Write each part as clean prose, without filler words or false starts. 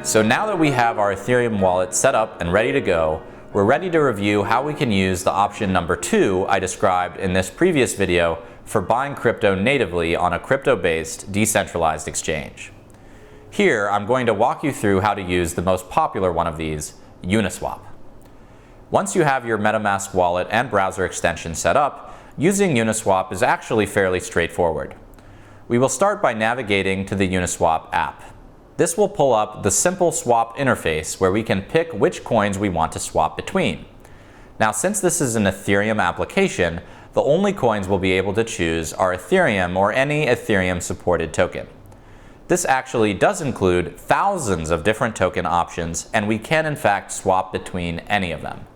So now that we have our Ethereum wallet set up and ready to go, we're ready to review how we can use the option number 2 I described in this previous video for buying crypto natively on a crypto-based decentralized exchange. Here, I'm going to walk you through how to use the most popular one of these, Uniswap. Once you have your MetaMask wallet and browser extension set up, using Uniswap is actually fairly straightforward. We will start by navigating to the Uniswap app. This will pull up the simple swap interface where we can pick which coins we want to swap between. Now, since this is an Ethereum application, the only coins we'll be able to choose are Ethereum or any Ethereum supported token. This actually does include thousands of different token options, and we can in fact swap between any of them.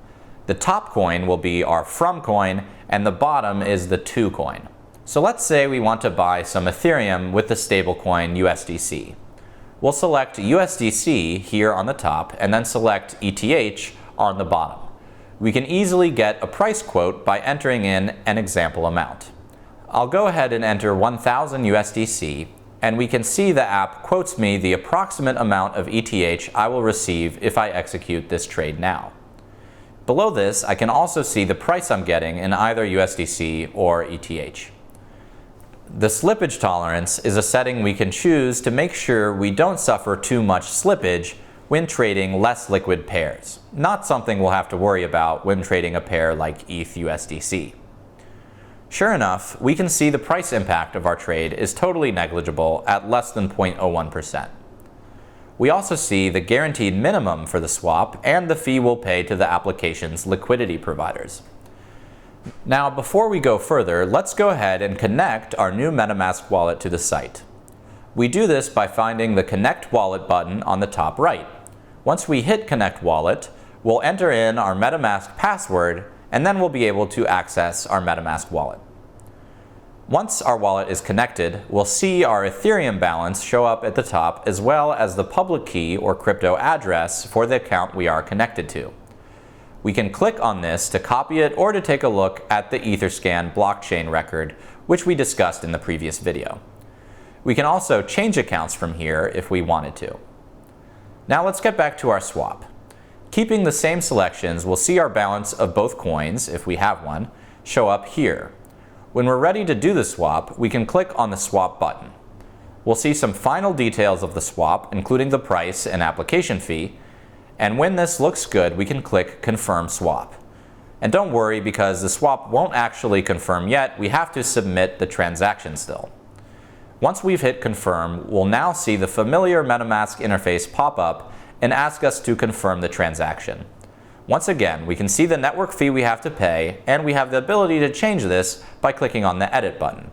The top coin will be our from coin, and the bottom is the to coin. So let's say we want to buy some Ethereum with the stablecoin USDC. We'll select USDC here on the top and then select ETH on the bottom. We can easily get a price quote by entering in an example amount. I'll go ahead and enter 1000 USDC, and we can see the app quotes me the approximate amount of ETH I will receive if I execute this trade now. Below this, I can also see the price I'm getting in either USDC or ETH. The slippage tolerance is a setting we can choose to make sure we don't suffer too much slippage when trading less liquid pairs. Not something we'll have to worry about when trading a pair like ETH USDC. Sure enough, we can see the price impact of our trade is totally negligible at less than 0.01%. We also see the guaranteed minimum for the swap and the fee we'll pay to the application's liquidity providers. Now, before we go further, let's go ahead and connect our new MetaMask wallet to the site. We do this by finding the Connect Wallet button on the top right. Once we hit Connect Wallet, we'll enter in our MetaMask password, and then we'll be able to access our MetaMask wallet. Once our wallet is connected, we'll see our Ethereum balance show up at the top, as well as the public key or crypto address for the account we are connected to. We can click on this to copy it or to take a look at the Etherscan blockchain record, which we discussed in the previous video. We can also change accounts from here if we wanted to. Now let's get back to our swap. Keeping the same selections, we'll see our balance of both coins, if we have one, show up here. When we're ready to do the swap, we can click on the swap button. We'll see some final details of the swap, including the price and application fee. And when this looks good, we can click Confirm Swap. And don't worry, because the swap won't actually confirm yet, we have to submit the transaction still. Once we've hit Confirm, we'll now see the familiar MetaMask interface pop up and ask us to confirm the transaction. Once again, we can see the network fee we have to pay, and we have the ability to change this by clicking on the Edit button.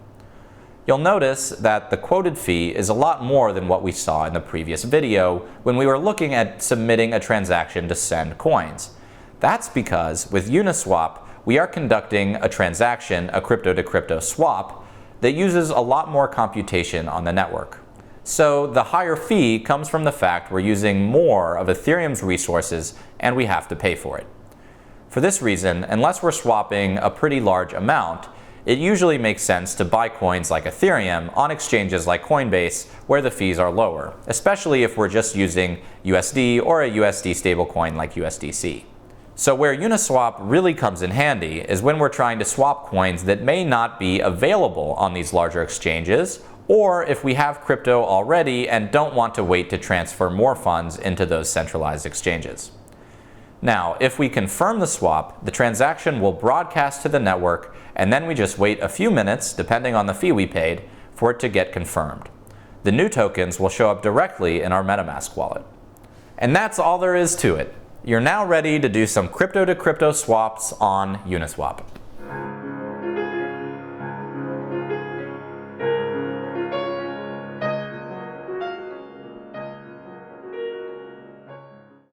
You'll notice that the quoted fee is a lot more than what we saw in the previous video when we were looking at submitting a transaction to send coins. That's because with Uniswap, we are conducting a transaction, a crypto-to-crypto swap, that uses a lot more computation on the network. So the higher fee comes from the fact we're using more of Ethereum's resources and we have to pay for it. For this reason, unless we're swapping a pretty large amount, it usually makes sense to buy coins like Ethereum on exchanges like Coinbase where the fees are lower, especially if we're just using USD or a USD stablecoin like USDC. So where Uniswap really comes in handy is when we're trying to swap coins that may not be available on these larger exchanges, or if we have crypto already and don't want to wait to transfer more funds into those centralized exchanges. Now, if we confirm the swap, the transaction will broadcast to the network, and then we just wait a few minutes, depending on the fee we paid, for it to get confirmed. The new tokens will show up directly in our MetaMask wallet. And that's all there is to it. You're now ready to do some crypto-to-crypto swaps on Uniswap.